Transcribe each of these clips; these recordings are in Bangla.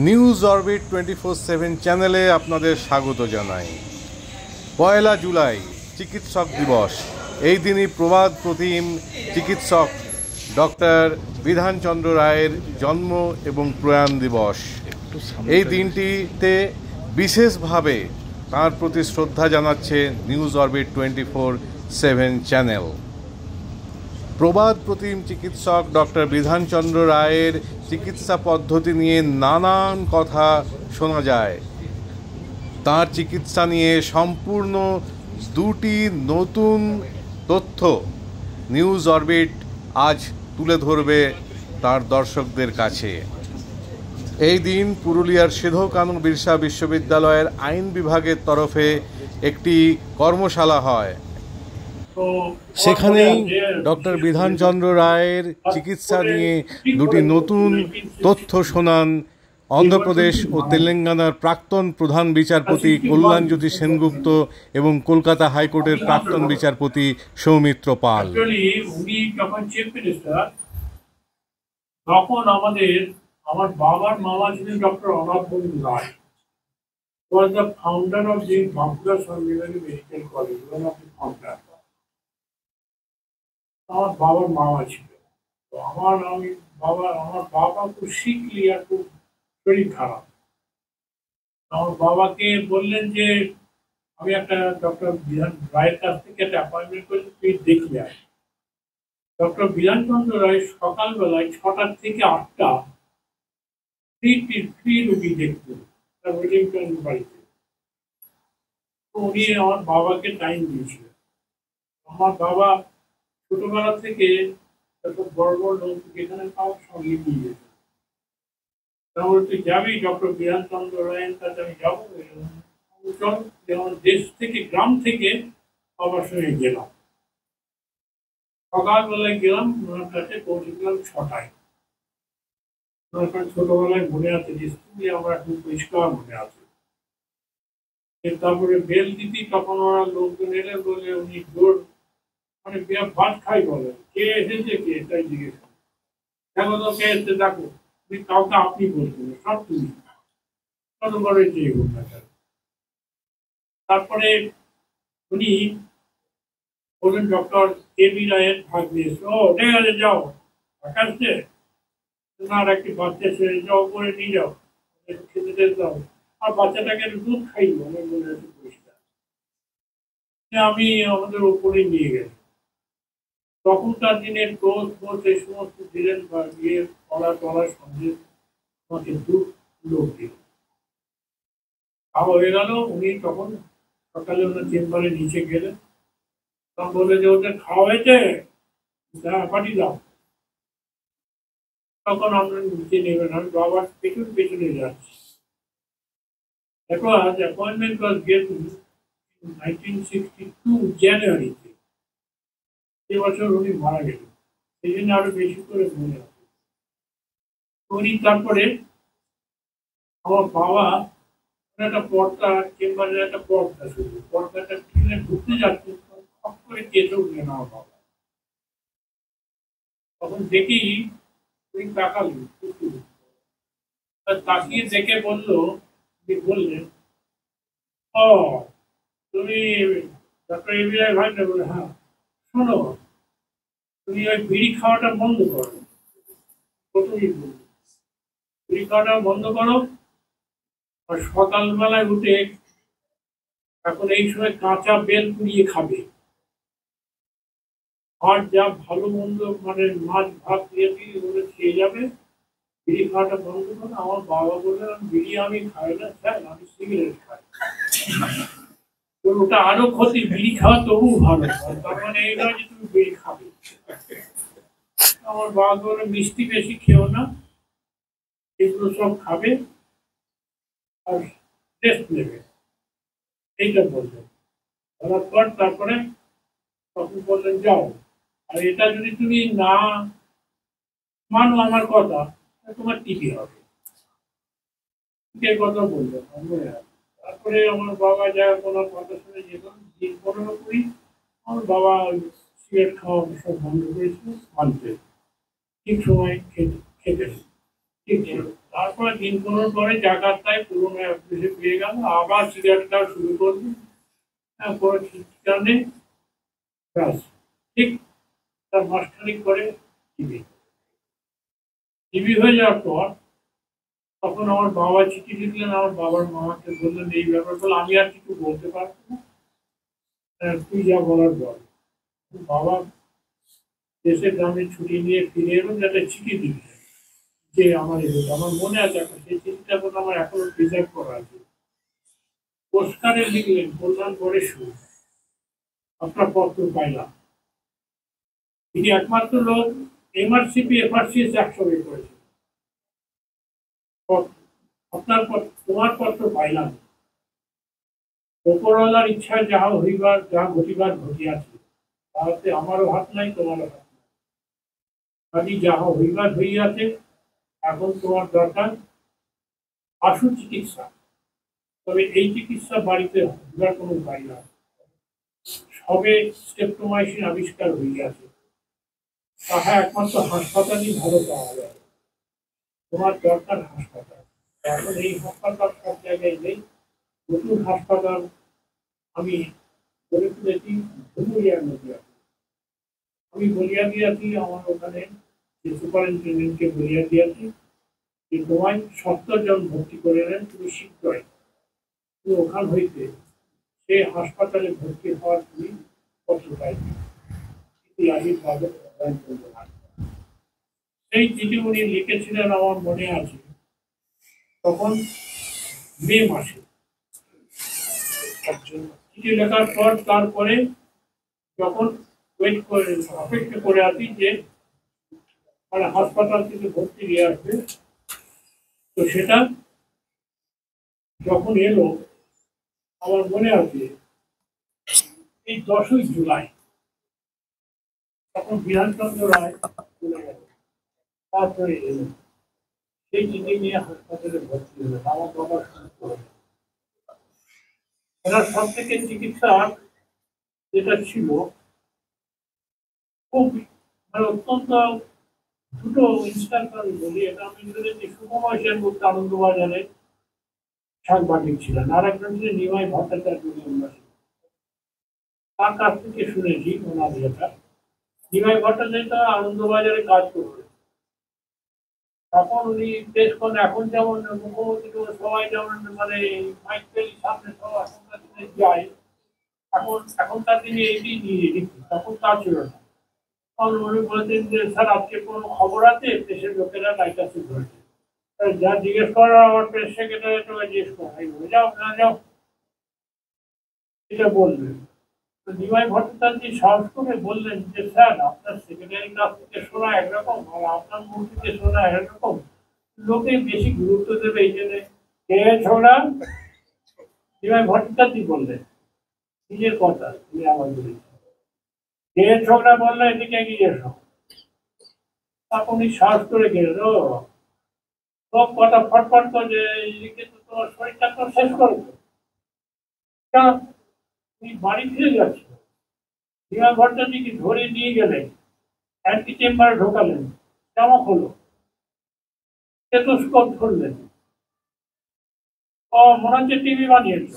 নিউজ অরবিট 24/7 চ্যানেলে আপনাদের স্বাগত জানাই। 1 জুলাই চিকিৎসক দিবস। এই দিনই প্রবাদ প্রতিম চিকিৎসক ডক্টর বিধানচন্দ্র রায়ের জন্ম এবং প্রয়াণ দিবস। এই দিনটিতে বিশেষভাবে তাঁর প্রতি শ্রদ্ধা জানাচ্ছে নিউজ অরবিট 24/7 চ্যানেল। প্রবাদ প্রতিম চিকিৎসক ডক্টর বিধানচন্দ্র রায়ের চিকিৎসা পদ্ধতি নিয়ে নানান কথা শোনা যায়। তাঁর চিকিৎসা নিয়ে সম্পূর্ণ 2টি নতুন তথ্য নিউজ অরবিট আজ তুলে ধরবে তার দর্শকদের কাছে। এই দিন পুরুলিয়ার সিধু কানু বিরসা বিশ্ববিদ্যালয়ের আইন বিভাগের তরফে একটি কর্মশালা হয়। সেখানেই ডক্টর বিধানচন্দ্র রায়ের চিকিৎসা নিয়ে 2টি নতুন তথ্য শোনান অন্ধ্রপ্রদেশ ও তেলেঙ্গানার প্রাক্তন প্রধান বিচারপতি কল্যাণজ্যোতি সেনগুপ্ত এবং কলকাতা হাইকোর্টের প্রাক্তন বিচারপতি সৌমিত্র পাল। উনি যখন চিফ মিনিস্টার তখন আমার বাবার মামা ছিলেন ডক্টর অনাথ বন্ধু রায়, was the founder of the Bankura Sarvivali Medical College, one of the founder. আমার বাবার মামা ছিল। তো আমার বাবা খুব শিখলি আর খুব শরীর খারাপ। আমার বাবাকে বললেন যে আমি একটা ডক্টর বিধান রায়ের কাছ থেকে একটা অ্যাপয়েন্টমেন্ট করে তুই দেখলে আস। ডক্টর বিধানচন্দ্র রায় সকালবেলায় 6টা থেকে 8টা ফ্রি রুগী দেখতেন তার ওয়েলিংটন বাড়িতে। তো উনি আমার বাবাকে টাইম দিয়েছিলেন। আমার বাবা ছোটবেলা থেকে বড় বড় লোক যেখানে তাও সঙ্গে নিয়ে যেত। তারপরে তুই যাবি ডক্টর বিধানচন্দ্র রায়ের কাছে, আমি যাবো চল। যেমন দেশ থেকে গ্রাম থেকে বাবার সঙ্গে গেলাম, সকালবেলায় গেলাম, ওনার কাছে পৌঁছেছিলাম 6টায়। ওনার কাছে ছোটবেলায় মনে আছে, ডিস্ট্রিক্টলি আমার এখন পরিষ্কার মনে আছে। তারপরে বেল দিতি, তখন ওরা লোকজন এলে বলে উনি জোর মানে ভাত খাই বলে, কে এসেছে কে তাই জিজ্ঞেস করে, দেখো তো কে এসে দেখো, তুমি কাউকে আপনি বলবেন সব তুমি কত বড় যে হোক না। তারপরে উনি বললেন ডক্টর এবি রায়ের ভাগ দিয়েছে। ও ঠিক আছে যাও, আসছে তোমার একটি বাচ্চা ছেড়ে যাও, করে নিয়ে যাও, খেতে দাও, আর বাচ্চাটাকে দুধ খাইব অনেক বলে আছে পরিষ্কার। আমি আমাদের ওপরে নিয়ে গেছি। তখনকার দিনের দোষ বোধ এই সমস্ত দিলেন বা গিয়ে টলার সঙ্গে আমাকে দুধ লোক দিল। খাওয়া হয়ে গেল। উনি তখন সকালে ওনার চেম্বারে নিচে গেলেন, তখন বললে যে ওদের খাওয়া হয়েছে, পাঠিয়ে দাও। তখন আমরা নিচে নেবেন, আমি বাবার পেছনে যাচ্ছি। Because appointment was given in 1962 জানুয়ারিতে। এই বছর উনি মারা গেলেন, সেই জন্য আরো বেশি করে মনে আছে। উনি তারপরে আমার বাবা একটা পর্দা, চেম্বারের একটা পর্দা ছিল, পর্দাটা কিনে ঢুকতে যাচ্ছে, সব করে কেটে উঠলেন আমার বাবা। তখন দেখি উনি তাকালেন, তাকিয়ে দেখে বললেন, ও তুমি ডক্টর এবি রায় ভাই না? বলে হ্যাঁ। শোনো, তুমি ওই বিড়ি খাওয়াটা বন্ধ করো। প্রথমেই বলল বিড়ি খাওয়াটা বন্ধ করো, আর সকালবেলায় উঠে এখন এই সময় কাঁচা বেল পুড়িয়ে খাবে, আর যা ভালো মন্দ মানে মাছ ভাত দিয়ে ওগুলো খেয়ে যাবে, বিড়ি খাওয়াটা বন্ধ করো। আমার বাবা বললেন বিড়ি আমি খাই না স্যার, আমি সিগারেট খাই। ওটা আরো ক্ষতি, বিড়ি খাওয়া তবু ভালো, তার মানে এই নয় যে তুমি বিড়ি খাবে। আমার বাবা বলে মিষ্টি বেশি খেও না, এগুলো সব খাবে আর টেস্ট নেবে, এইটা বললেন। বলার পর তারপরে তখন বললেন যাও, আর এটা যদি তুমি না মানো আমার কথা, তোমার টিভি হবে, কথা বললেন। তারপরে আমার বাবা যা কোনো কথা শুনে যেতাম, দিন 15-20 আমার বাবা সিগারেট খাওয়া সব বন্ধ করেছিল, মানতে ঠিক সময় খেতে ঠিক ছিল। তারপরে দিন 15 পরে জাকার্তায় পুরনো অ্যাড্রেসে পেয়ে গেল, আবার সিগারেট খাওয়া শুরু করবে। পরে ঠিকঠাক নেই, ব্যাস ঠিক তার মাসখানিক করে টিভি টিভি হয়ে যাওয়ার পর তখন আমার বাবা চিঠি লিখলেন, আমার বাবার মামাকে বললেন এই ব্যাপার বলে আমি আর কিছু বলতে পারবো না, তুই যা বলার বল। বাবা দেশের গ্রামে ছুটি নিয়ে ফিরে এলো, যাতে চিঠি দিল যে আমার এগুলো আমার মনে আছে এখন, সেই চিঠিটা কোনো আমার এখনো প্রিজার্ভ করা আছে। পোস্টকার্ডে লিখলেন, বললাম পরে শুরু আপনার পত্র পাইলাম। তিনি একমাত্র লোক এমআরসিপি এফআরসিএস একসঙ্গে করেছে। আপনার তোমার পত্র পাইলাম, উপরওয়ালার ইচ্ছায় যাহা হইবার যা ঘটিবার ঘটিয়াছে, তাহাতে আমারও হাত নাই তোমারও হাত নাই। কাজী যাহা হইবার হইয়াছে, এখন তোমার দরকার আশু চিকিৎসা। তবে এই চিকিৎসা বাড়িতে হইবার কোনো উপায় না, সবে স্টেপটোমাইসিন আবিষ্কার হইয়াছে, তাহা একমাত্র হাসপাতালই ভালো পাওয়া যায়। তোমার দরকার হাসপাতাল। এখন এই হাসপাতাল সব জায়গায় নেই, নতুন হাসপাতাল আমি গড়ে তুলেছি ধুবুলিয়ার মধ্যে। আমি বলিয়া দিয়েছি আমার ওখানে যে সুপারিনটেন্ডেন্টকে বলিয়া দিয়েছি যে তোমায় 70 জন ভর্তি করে নেন, তুমি শীঘ্রই তুমি ওখান হইতে সে হাসপাতালে ভর্তি হওয়ার তুমি পত্র পাইবে। ইতিহাসিকভাবে সেই চিঠি উনি লিখেছিলেন আমার মনে আছে, তখন মে মাসে। চিঠি লেখার পর তারপরে যখন ওয়েট করে অপেক্ষা করে আছি যে মানে হাসপাতাল থেকে ভর্তি নিয়ে আসবে, তো সেটা যখন এলো আমার মনে আছে এই 10ই জুলাই, তখন বিধানচন্দ্র রায় চলে গেল। তারপরে এলো সেই চিঠি নিয়ে হাসপাতালে ভর্তি হলো আমার বাবার সুস্থ হলো। এনার সব থেকে চিকিৎসা যেটা ছিল খুব মানে অত্যন্ত দুটো ইনস্ট্যান্ট আমি বলি, এটা আমি শুনেছি সুকুমার সেনগুপ্ত আনন্দবাজারে সাংবাদিক ছিলেন, আর একজন ছিলেন নিমাই ভট্টাচার্য। তার কাছ থেকে শুনেছি ওনার যেটা নিমাই ভট্টাচার্য আনন্দবাজারে কাজ করতেন, তখন উনি বেশ কোন এখন যেমন মুখ্যমন্ত্রী সবাই যেমন মানে মাইকেল সামনে সবাই যায়, এখনকার দিনে এটি নিয়ে দিচ্ছি, তখন তা ছিল না। তখন উনি বলতেন যে স্যার আজকে কোনো খবর আছে, দেশের লোকেরা লাইটাসে ধরেছে, যা জিজ্ঞেস করার আমার প্রেস সেক্রেটারি তোকে জিজ্ঞেস করা, যাও না যাও এটা বলবেন। তো নিমাই ভট্টাচার্য সাহস করে বললেন যে স্যার আপনার সেক্রেটারির কাছ থেকে শোনা একরকম আর আপনার মুখ থেকে শোনা একরকম, লোকে বেশি গুরুত্ব দেবে এই জন্য কে ছোড়া। নিমাই ভট্টাচার্য বললেন নিজের কথা, তিনি আমার বলেছেন কে ছোকরা বললো এদিকে এগিয়ে এসো। তখন উনি সাহস করে গেলেন, ও সব কথা ফটফট করে কিন্তু তোমার শরীরটা তো শেষ করবে, তুমি বাড়ি ফিরে যাচ্ছ। নিমাই ভট্টাচার্যকে ধরে নিয়ে গেলেন, অ্যান্টি চেম্বারে ঢোকালেন, জামা হলো, স্টেথোস্কোপ ধরলেন, ও মনে হচ্ছে টিভি বানিয়েছ,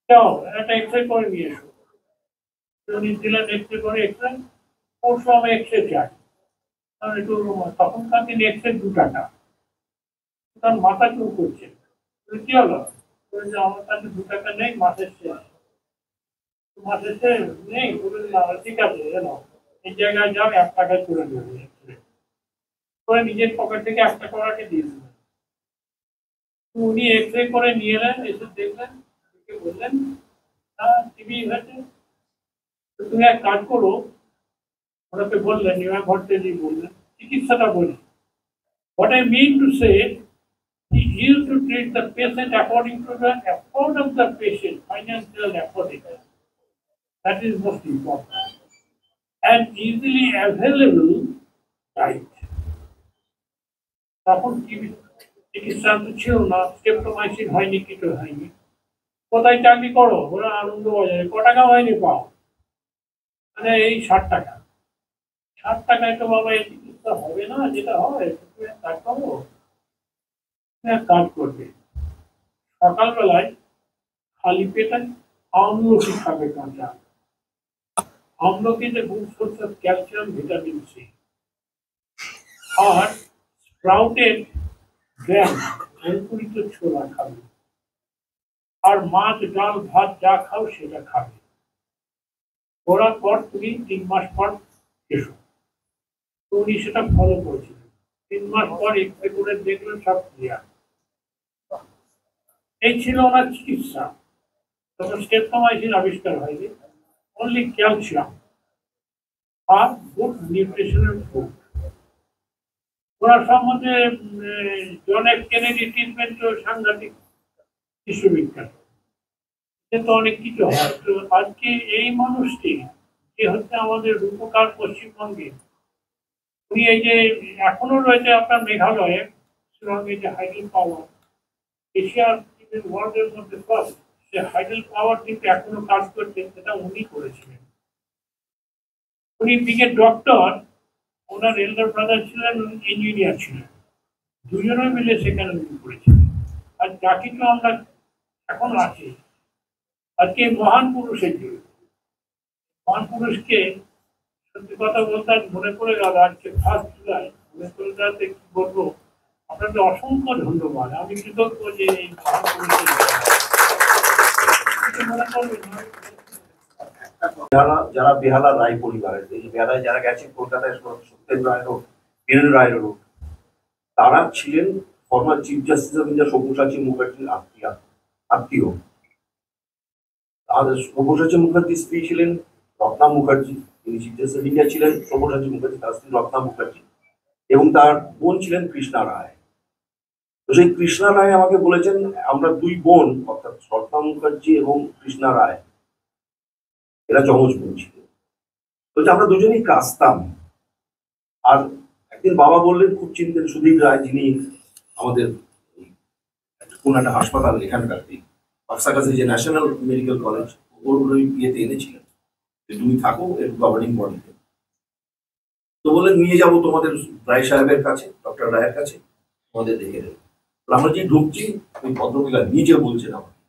যাও একটা এক্সরে করে নিয়ে এসো। উনি দিলেন এক্সরে করে, এক্সরে ওর সময় এক্সরে চাই, একটু তখনকার দিন এক্সরে 2 টাকা, তার মাথা চুল করছে, কি হলো আমার কাছে 2 টাকা নেই, মাসের শেষ নেই, ঠিক আছে জানো এই জায়গায় যাও 1 টাকায় তুলে দেবে, করে নিজের পকেট থেকে 1 টাকা ওনাকে দিয়ে দেবেন। উনি এক্সরে করে নিয়ে এলেন, এসে দেখলেন, বললেন টিভি হয়েছে, তুমি এক কাজ করো, ওনাকে বললেন নিমাই ভট্টাচার্য বললেন চিকিৎসাটা বলি। What I mean to say, he used to treat the patient according to the effort of the patient, financial effort. That is most important. And easily available diet. তখন চিকিৎসা তো ছিল না, স্টেপটোমাইসিন হয়নি, কিছু হয়নি। কোথায় চাকরি করো? ওরা আনন্দবাজারে। ক টাকা হয়নি পাও? মানে এই 60 টাকা। 60 টাকায় তো বাবা এই চিকিৎসা হবে না, যেটা হয় কাজ করো। কাজ করবে, সকালবেলায় খালি পেটে আমলকি খাবে কাঁচা। আমলকিতে good source of calcium, vitamin C. আর স্প্রাউটেড গ্রাম, অঙ্কুরিত ছোলা খাবে। আর মাছ, ডাল, ভাত যা খাও সেটা খাবে। করার পর তুমি 3 মাস পর এসো। তো উনি সেটা ফলো করেছিলেন। 3 মাস পর এক্সরে করে দেখলেন সব ক্লিয়ার। এই ছিল ওনার চিকিৎসা। তখন স্টেপটোমাইসিন আবিষ্কার হয়নি, অনলি ক্যালসিয়াম আর গুড নিউট্রিশনাল ফুড। ওনার সম্বন্ধে জন এফ কেনেডি ট্রিটমেন্ট সাংঘাতিক বিশ্ববিখ্যাত। তো অনেক কিছু হয়। তো আজকে এই মানুষটি যে হচ্ছে আমাদের রূপকার পশ্চিমবঙ্গে, উনি এই যে এখনো রয়েছে আপনার মেঘালয়ে শিলংয়ে যে হাইডেল পাওয়ার, এশিয়ার ওয়ার্ল্ডের মধ্যে ফার্স্ট, সে হাইডেল পাওয়ার কিন্তু এখনো কাজ করছে, সেটা উনি করেছিলেন। উনি বিগে ডক্টর, ওনার এল্ডার ব্রাদার ছিলেন ইঞ্জিনিয়ার ছিলেন, দুজনে মিলে সেখানে উনি করেছিলেন। আর যা কিছু আমরা এখন আছি আজকে মহান পুরুষের জন্য, মহান পুরুষকে সত্যি কথা বলতে মনে পড়ে গেল আজকে 1 জুলাই, মনে করে যাতে কি বলবো, আপনাদের অসংখ্য ধন্যবাদ। আমি কৃতজ্ঞ যে এই মহান পুরুষের মনে করবেন যারা বেহালা রায় পরিবারের, এই বেহালায় যারা গেছেন কলকাতায় সত্যেন রায় হোক, বীরেন রায় হোক, তারা ছিলেন former chief justice of India Sabyasachi মুখার্জির আত্মীয়। আর সব্যসাচী মুখার্জির স্ত্রী ছিলেন রত্না মুখার্জি, তিনি চিফ জাস্টিস অফ ইন্ডিয়া ছিলেন। সব্যসাচী মুখার্জি তার স্ত্রী রত্না মুখার্জি, এবং তার বোন ছিলেন কৃষ্ণা রায়। তো সেই কৃষ্ণা রায় আমাকে বলেছেন, আমরা 2 বোন, অর্থাৎ রত্না মুখার্জি এবং কৃষ্ণা রায়, এরা যমজ বোন ছিল। বলছে আমরা দুজনেই কাঁচতাম। আর একদিন বাবা বললেন, খুব চিনতেন সুদীপ রায়, যিনি আমাদের কোন একটা হাসপাতাল এখানকার কাছে যে ন্যাশনাল মেডিকেল কলেজ, ওর ওই ইয়েতে এনেছিলেন যে তুমি থাকো এর গভর্নিং বডিতে। তো বললেন নিয়ে যাবো তোমাদের রায় সাহেবের কাছে, ডক্টর রায়ের কাছে, তোমাদের দেখে দেবো। আমরা যে ঢুকছি, ওই ভদ্রমহিলা নিজে বলছেন আমাকে,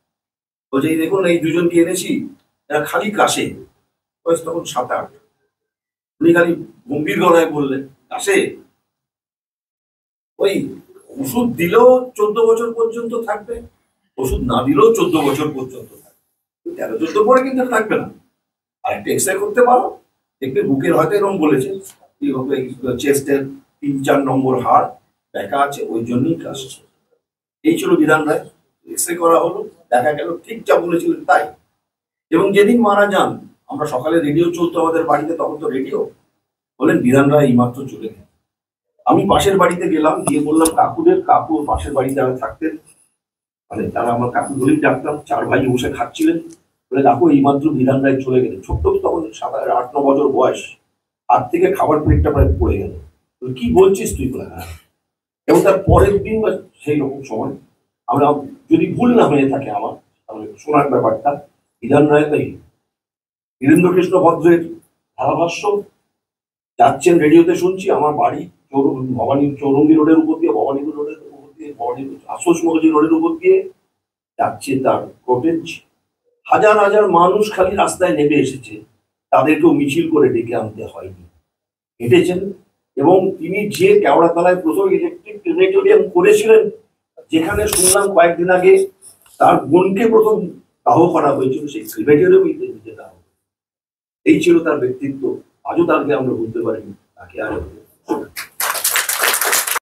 বলছে এই দেখুন এই দুজনকে এনেছি, এরা খালি কাশে, বয়স তখন 7-8। উনি খালি গম্ভীর গলায় বললেন, কাশে ওই ওষুধ দিলেও 14 বছর পর্যন্ত থাকবে, ওষুধ না দিলেও 14 বছর পর্যন্ত থাকবে, 13-14 পরে কিন্তু থাকবে না। আর একটা এক্সরে করতে পারো, দেখবে বুকের হয়তো এরকম বলেছে, চেস্টের 3-4 নম্বর হাড় দেখা আছে, ওই জন্যই কাশছে। এই ছিল বিধান রায়। এক্সরে করা হলো, দেখা গেল ঠিক যা বলেছিলেন তাই। এবং যেদিন মারা যান, আমরা সকালে রেডিও চলতো আমাদের বাড়িতে, তখন তো রেডিও, বলেন বিধান রায় এইমাত্র চলে গেল। আমি পাশের বাড়িতে গেলাম, গিয়ে বললাম কাকুদের, কাকু পাশের বাড়িতে যারা থাকতেন, মানে তারা আমার কাকু বলেই ডাকতাম, 4 ভাই বসে খাচ্ছিলেন, বলে কাকু এইমাত্র বিধান রায় চলে গেলেন। ছোট্ট তখন 7-8-9 বছর বয়স, হাত থেকে খাবার প্লেটটা প্রায় পড়ে গেল। কি বলছিস তুই? বলে হ্যাঁ। এবং তার পরের দিন বা সেই রকম সময়, আমরা যদি ভুল না হয়ে থাকে আমার শোনার ব্যাপারটা, বিধান রায় তাই বীরেন্দ্র কৃষ্ণ ভদ্রের ধারাভাষ্য যাচ্ছেন রেডিওতে শুনছি, আমার বাড়ি ভবানী চৌরঙ্গি রোডের উপর দিয়ে, ভবানীপুর রোডের উপর দিয়ে, আশোস মগজি রোডের উপর দিয়ে যাচ্ছে তার কটেজ। হাজার হাজার মানুষ খালি রাস্তায় নেমে এসেছে, তাদেরকেও মিছিল করে ডেকে আনতে হয়নি, হেঁটেছেন। এবং তিনি যে কেওড়াতলায় প্রথম ইলেকট্রিক ক্রিমেটোরিয়াম করেছিলেন, যেখানে শুনলাম কয়েকদিন আগে তার বোনকে প্রথম দাহ করা হয়েছিল, সেই ক্রিমেটোরিয়ামই যেতে দাহ। এই ছিল তার ব্যক্তিত্ব। আজও তাকে আমরা বুঝতে পারিনি, তাকে আর